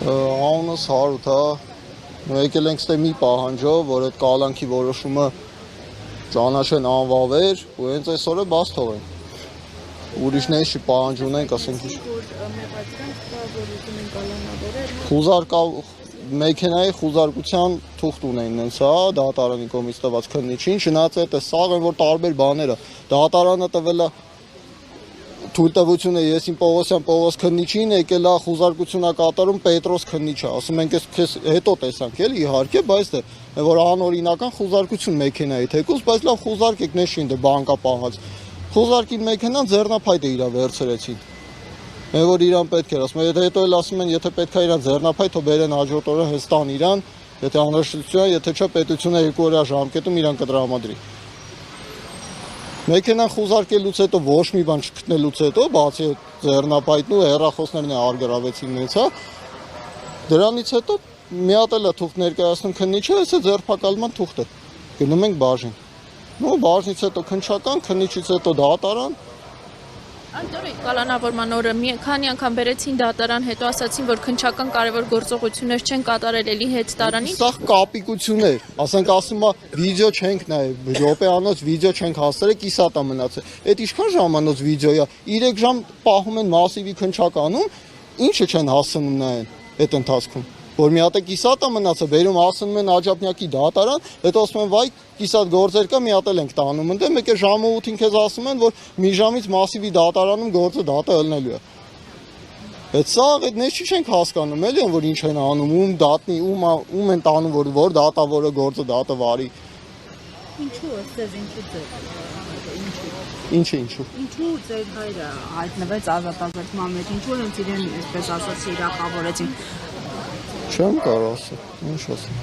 Անունս Հարութ է, եկել ենք ստե մի պահանջով, որ այդ կալանքի որոշումը ճանաչեն անվավեր ու հենց այսօր է բաց թողեն։ Ուրիշներից պահանջ ունենք, ասենք մեքենայի խուզարկության թուղթ ունեն հենց հա, դատարանի կողմից տված քննիչին, չնայած այդ սաղ են, որ տարբեր բաները, դատարանը տվել է թույլտվությունը Եսիմ Պողոսյան քննիչին, եկել է խուզարկությունա կատարում Պետրոս քննիչը, ասում ենք քեզ հետո տեսանք էլի իհարկե, բայց որ անօրինական խուզարկություն մեքենայի թեկուզ, բայց լավ խուզարկեք նշին դե բանկա պահած։ Խուզարկին մեքենան ձեռնափայտ է իրա վերցրեցին։ Որ իրան պետք էր, ասում եմ, հետո էլ ասում են, եթե պետք է իրան ձեռնափայտ, թող բերեն հաջորդ օրը հենց տան իրան, եթե անհրաժեշտություն, եթե չէ պետությունը 2 օրյա ժամկետում իրան կտրամադրի։ Մեքենան խուզարկելուց հետո ոչ մի բան չգտնելուց հետո, բացի ձեռնափայտն ու հեռախոսներն է արգրավեցին մեծ, հա։ Դրանից հետո մի հատ էլ է թուղթ ներկայացնում քննիչը, հեսա ձեռնփակալման թուղթ է։ Գնում ենք բաժին։ Ու բաժնից հետո քննչական, քննիչից հետո դատարան։ Անդորի կալանավորման օրը մի քանի անգամ բերեցին դատարան, հետո ասացին, որ քննչական կարևոր գործողություններ չեն կատարել էլի հետ տարանին։ Սա կապիկություն է, ասենք ասում է վիդեո չենք նայել, րոպեանոց վիդեո չենք հասցրել, կիսատ է մնացել։ Այդ ինչքան ժամանոց վիդեո է, 3 ժամ պահում են մասիվի քննչականում, ինչը չեն հասցնում նայեն այդ ընթացքում։ Որ մի հատ է կիսատ է մնացել, բերում հասնում են Աջափնյակի դատարան, հետո ասում են վայ կիսատ գործեր կա, մի հատ էլ ենք տանում, ընդ մեկ է ժամը 8-ին քեզ ասում են, որ մի ժամից մասիվի դատարանում գործը դատը ելնելու է։ Այդ սա այդ նեշի չենք հասկանում, էլի որ ինչ են անում, ում դատնի, ում են տանում, որ դատավորը գործը դատը վարի։ Ինչու ըստ ինչու Ինչու ձեր հայրը հայտնվեց ազատազրկման մեջ, ինչու հենց իրեն այսպես ասած իրականավորեցին։ Չեմ կարող ասել, ինչ ասեմ։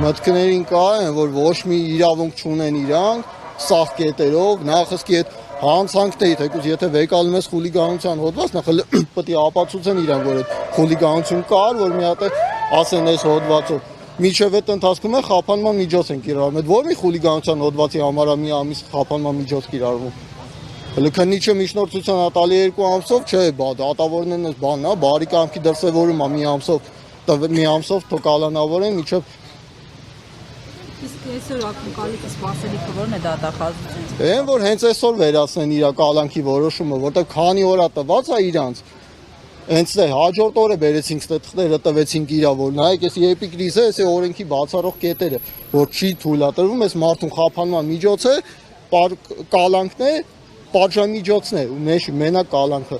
Մտքներին կա են, որ ոչ մի իրավունք չունեն իրանք, սաղ կետերով, նախսկի այդ հանցանքն է, թեկուզ եթե վեկալում ես խուլիգանության հոդված, նախ պետք է ապացուցեն իրանք, որ այդ խուլիգանություն կար, որ մի հատ ասեն այս հոդվածով։ Միջև այդ ընթացքում է խափանման միջոց են կիրառում։ Այդ ո՞ր մի խուլիգանության հոդվածի համար է մի ամիս խափանման միջոց կիրառվում։ Հələ քննիչը միջնորդության տալի 2 ամսով չէ, դատավորներն էս բանն է, բարի կամքի դրսևորում է մի ամսով թող կալանավորեն միջև Իսկ այսօր ակնկալիքը սպասելիքը ո՞րն է դատախազությունը։ Այն որ հենց այսօր վերացնեն իր կալանքի որոշումը, որտեղ քանի օր է տված է իրանց։ Հենց է հաջորդ օրը բերեցինք ստե թղթերը տվեցինք իրա, որ նայեք, էսի էպիկրիզը, էսի օրենքի բացառող կետերը, որ չի թույլատրվում, էս մարդուն խափանման միջոց է, կալանքն է, պատժամիջոցն է ու նեշ մենակ կալանքը։